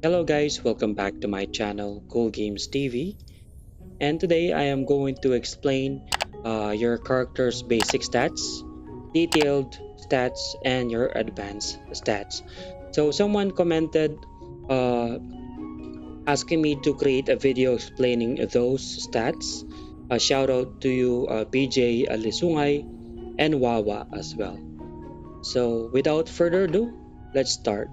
Hello guys, welcome back to my channel Cool Games TV, and today I am going to explain your character's basic stats, detailed stats, and your advanced stats. So someone commented uh, asking me to create a video explaining those stats. A shout out to you PJ Alisungay and Wawa as well. So without further ado, let's start.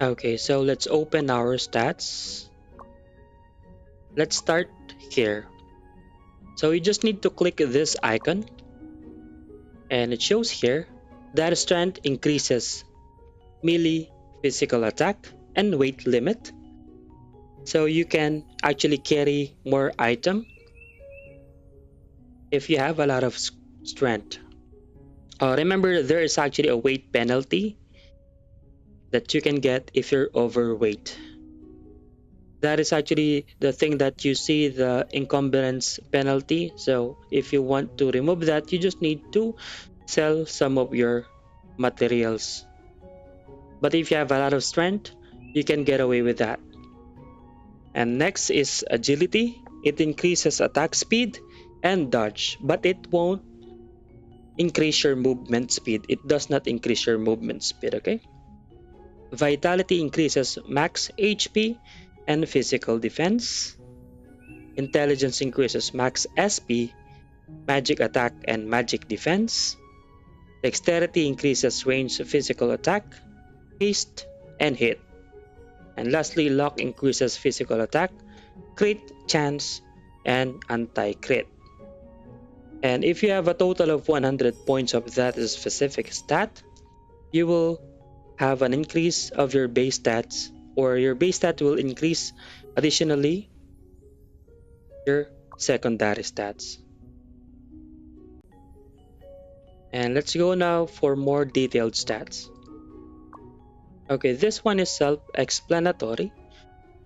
Okay, so let's open our stats. Let's start here. So you just need to click this icon and it shows here that strength increases melee, physical attack, and weight limit. So you can actually carry more item if you have a lot of strength. Remember, there is actually a weight penalty that you can get if you're overweight. That is actually the thing that you see, the encumbrance penalty. So if you want to remove that, you just need to sell some of your materials. But if you have a lot of strength, you can get away with that. And next is agility. It increases attack speed and dodge, but it won't increase your movement speed. It does not increase your movement speed, okay? Vitality increases max HP and physical defense. Intelligence increases max SP, magic attack, and magic defense. Dexterity increases range physical attack, haste, and hit. And lastly, luck increases physical attack, crit chance, and anti-crit. And if you have a total of 100 points of that specific stat, you will have an increase of your base stats, or your base stat will increase additionally your secondary stats. And let's go now for more detailed stats. Okay, this one is self-explanatory.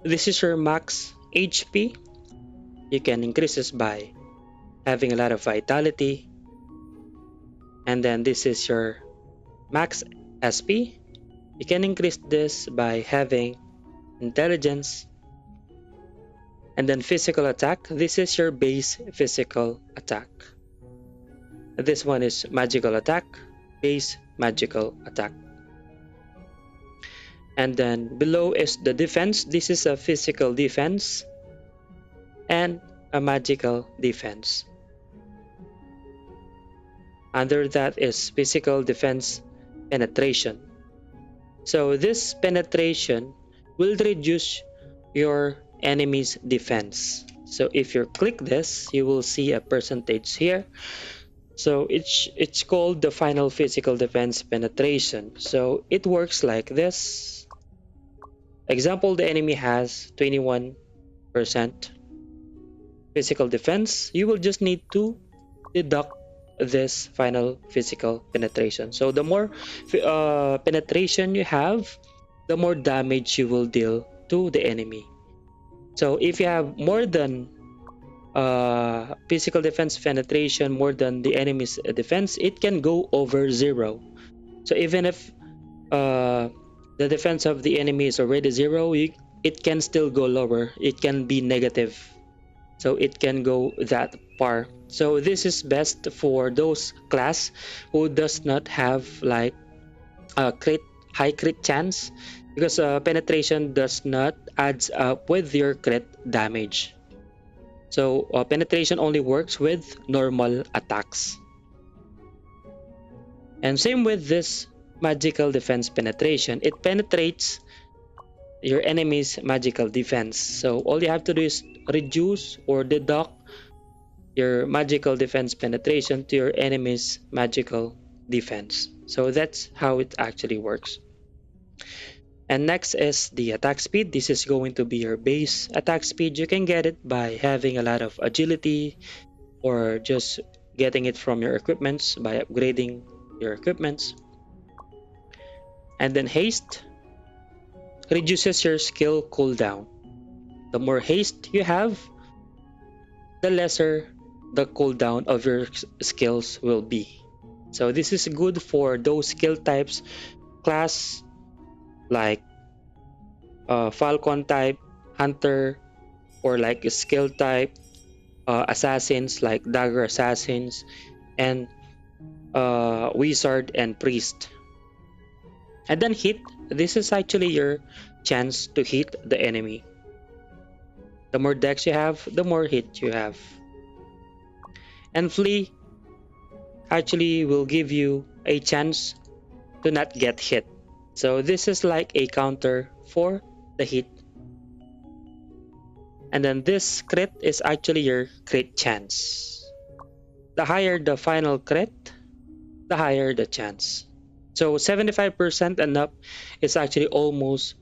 This is your max HP. You can increase this by having a lot of vitality. And then this is your max SP. You can increase this by having intelligence. And then physical attack. This is your base physical attack. This one is magical attack, base magical attack. And then below is the defense. This is a physical defense and a magical defense. Under that is physical defense penetration. So this penetration will reduce your enemy's defense. So if you click this, you will see a percentage here. So it's called the final physical defense penetration. So it works like this. Example, the enemy has 21% physical defense. You will just need to deduct this final physical penetration. So the more penetration you have, the more damage you will deal to the enemy. So if you have more than physical defense penetration, more than the enemy's defense, it can go over 0. So even if the defense of the enemy is already 0, it can still go lower. It can be negative. So it can go that far. So this is best for those class who does not have like a high crit chance, because penetration does not adds up with your crit damage. So penetration only works with normal attacks. And same with this magical defense penetration. It penetrates your enemy's magical defense. So all you have to do is reduce or deduct your magical defense penetration to your enemy's magical defense. So that's how it actually works. And next is the attack speed. This is going to be your base attack speed. You can get it by having a lot of agility, or just getting it from your equipments by upgrading your equipments. And then haste reduces your skill cooldown. The more haste you have, the lesser the cooldown of your skills will be. So this is good for those skill types, class like Falcon type, Hunter, or like a skill type, assassins like Dagger Assassins, and Wizard and Priest. And then hit, this is actually your chance to hit the enemy. The more dex you have, the more hit you have. And flee actually will give you a chance to not get hit. So this is like a counter for the hit. And then this crit is actually your crit chance. The higher the final crit, the higher the chance. So 75% and up is actually almost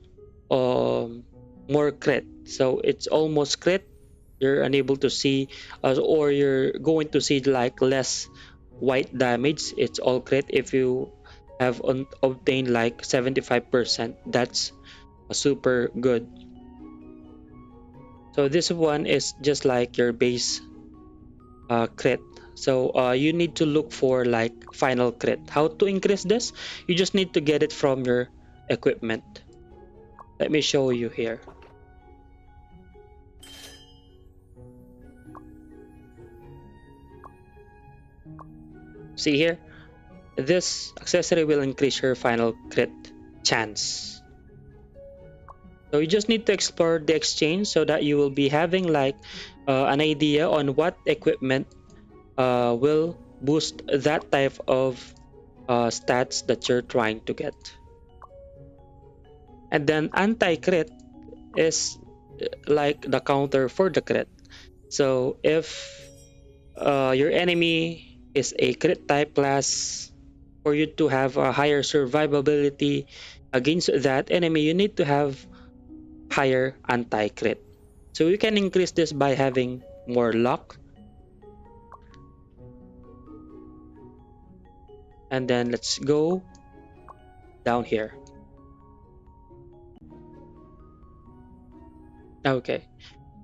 more crit. So it's almost crit. You're unable to see, or you're going to see like less white damage. It's all crit. If you have obtained like 75%, that's super good. So this one is just like your base crit. So you need to look for like final crit. How to increase this? You just need to get it from your equipment. Let me show you here. See here, this accessory will increase your final crit chance. So you just need to explore the exchange so that you will be having like an idea on what equipment will boost that type of stats that you're trying to get. And then anti-crit is like the counter for the crit. So if your enemy is a crit type class, for you to have a higher survivability against that enemy, you need to have higher anti-crit. So you can increase this by having more luck. And then let's go down here. Okay.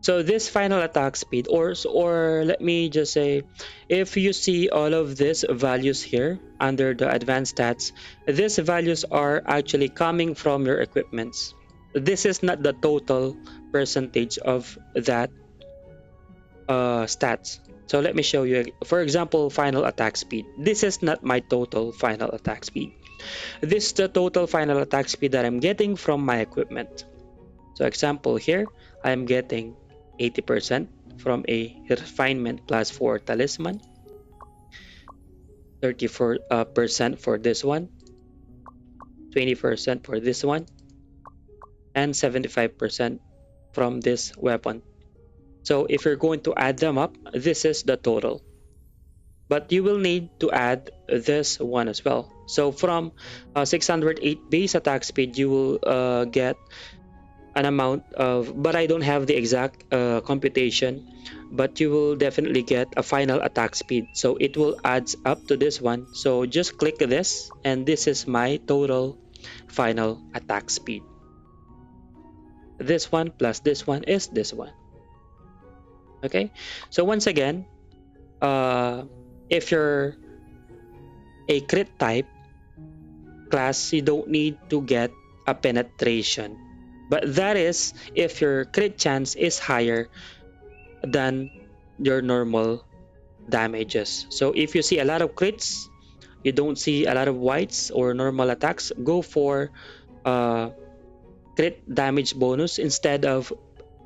So this final attack speed, or let me just say, if you see all of these values here under the advanced stats, these values are actually coming from your equipments. This is not the total percentage of that stats. So let me show you. For example, final attack speed. This is not my total final attack speed. This is the total final attack speed that I'm getting from my equipment. So example here, I am getting 80% from a refinement class for talisman, 34% for this one, 20% for this one, and 75% from this weapon. So if you're going to add them up, this is the total. But you will need to add this one as well. So from 608 base attack speed, you will get an amount of, but I don't have the exact computation, but you will definitely get a final attack speed. So it will adds up to this one. So just click this, and this is my total final attack speed. This one plus this one is this one. Okay, so once again, if you're a crit type class, you don't need to get a penetration, but that is if your crit chance is higher than your normal damages. So if you see a lot of crits, you don't see a lot of whites or normal attacks, go for crit damage bonus instead of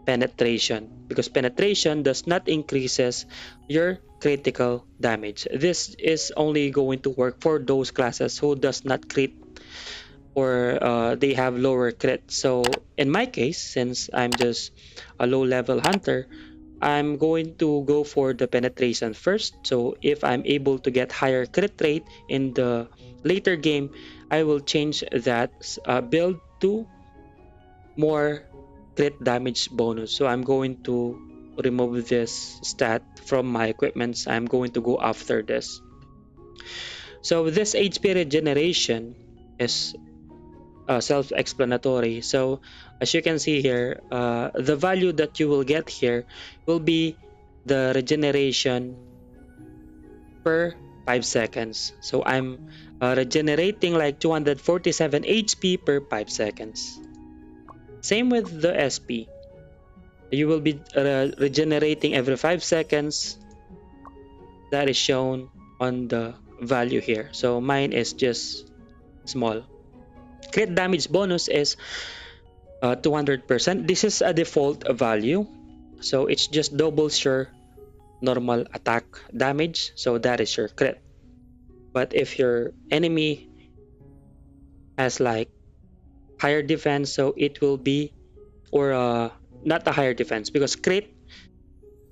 penetration, because penetration does not increases your critical damage. This is only going to work for those classes who does not crit, or they have lower crit. So in my case, since I'm just a low level hunter, I'm going to go for the penetration first. So if I'm able to get higher crit rate in the later game, I will change that build to more crit damage bonus. So I'm going to remove this stat from my equipments. I'm going to go after this. So this HP regeneration is self-explanatory. So as you can see here, the value that you will get here will be the regeneration per 5 seconds. So I'm regenerating like 247 HP per 5 seconds. Same with the SP. You will be regenerating every 5 seconds. That is shown on the value here. So mine is just small. Crit damage bonus is 200%. This is a default value. So it's just doubles your normal attack damage. So that is your crit. But if your enemy has like higher defense, so it will be, or not a higher defense, because crit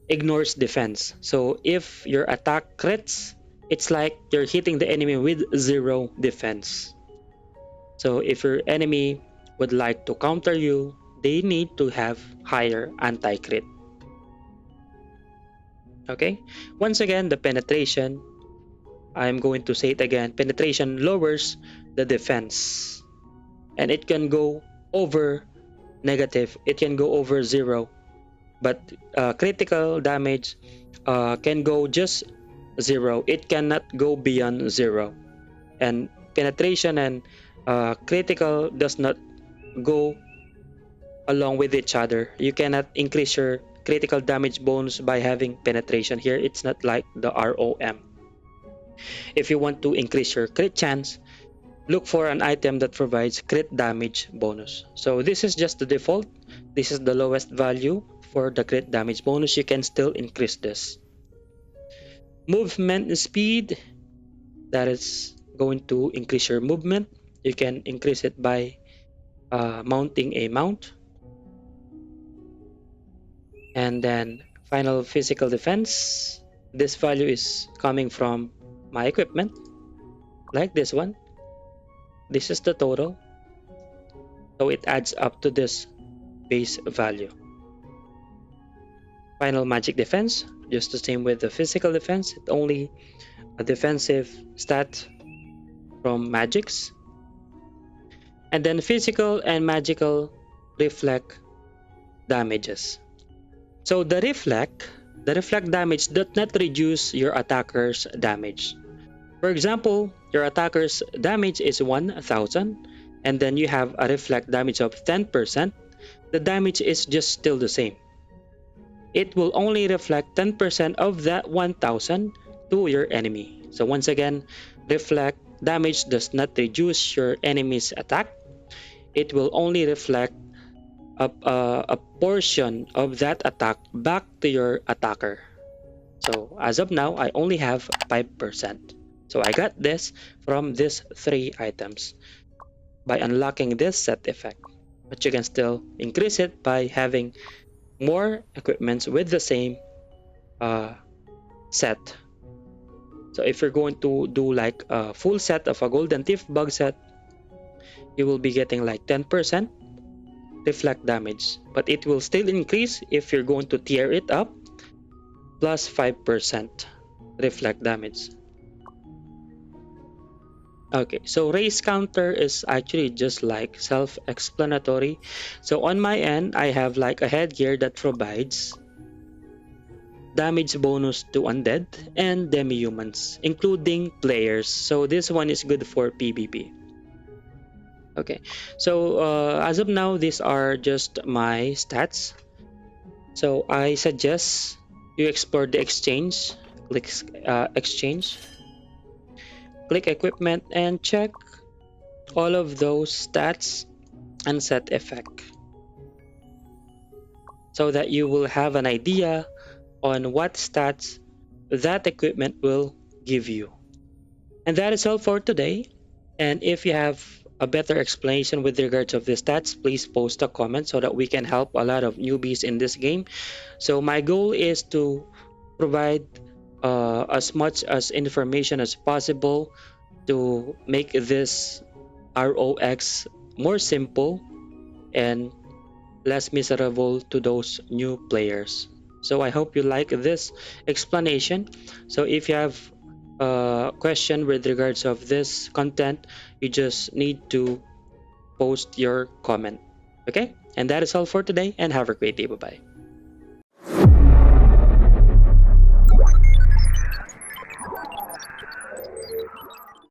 ignores defense. So if your attack crits, it's like you're hitting the enemy with zero defense. So if your enemy would like to counter you, they need to have higher anti-crit. Okay, once again, the penetration, I'm going to say it again, penetration lowers the defense, and it can go over negative, it can go over zero, but critical damage can go just zero, it cannot go beyond zero. And penetration and critical does not go along with each other. You cannot increase your critical damage bonus by having penetration. Here it's not like the ROM. If you want to increase your crit chance, look for an item that provides crit damage bonus. So this is just the default. This is the lowest value for the crit damage bonus. You can still increase this. Movement speed, that is going to increase your movement. You can increase it by mounting a mount. And then final physical defense, this value is coming from my equipment, like this one. This is the total, so it adds up to this base value. Final magic defense, just the same with the physical defense, it's only a defensive stat from magics. And then physical and magical reflect damages. So the reflect damage does not reduce your attacker's damage. For example, your attacker's damage is 1000, and then you have a reflect damage of 10%. The damage is just still the same. It will only reflect 10% of that 1000 to your enemy. So once again, reflect damage does not reduce your enemy's attack. It will only reflect a portion of that attack back to your attacker. So as of now, I only have 5%. So I got this from these 3 items by unlocking this set effect. But you can still increase it by having more equipments with the same set. So if you're going to do like a full set of a golden thief bug set, you will be getting like 10% reflect damage, but it will still increase if you're going to tear it up, plus 5% reflect damage. Okay, so race counter is actually just like self-explanatory. So on my end, I have like a headgear that provides damage bonus to undead and demi-humans, including players. So this one is good for PvP. Okay, so as of now, these are just my stats. So I suggest you explore the exchange. Click exchange, click equipment, and check all of those stats and set effect, so that you will have an idea on what stats that equipment will give you. And that is all for today. And if you have a better explanation with regards of the stats, please post a comment so that we can help a lot of newbies in this game. So my goal is to provide as much as information as possible to make this ROX more simple and less miserable to those new players. So I hope you like this explanation. So if you have a question with regards of this content, you just need to post your comment. Okay, and that is all for today, and have a great day. Bye bye.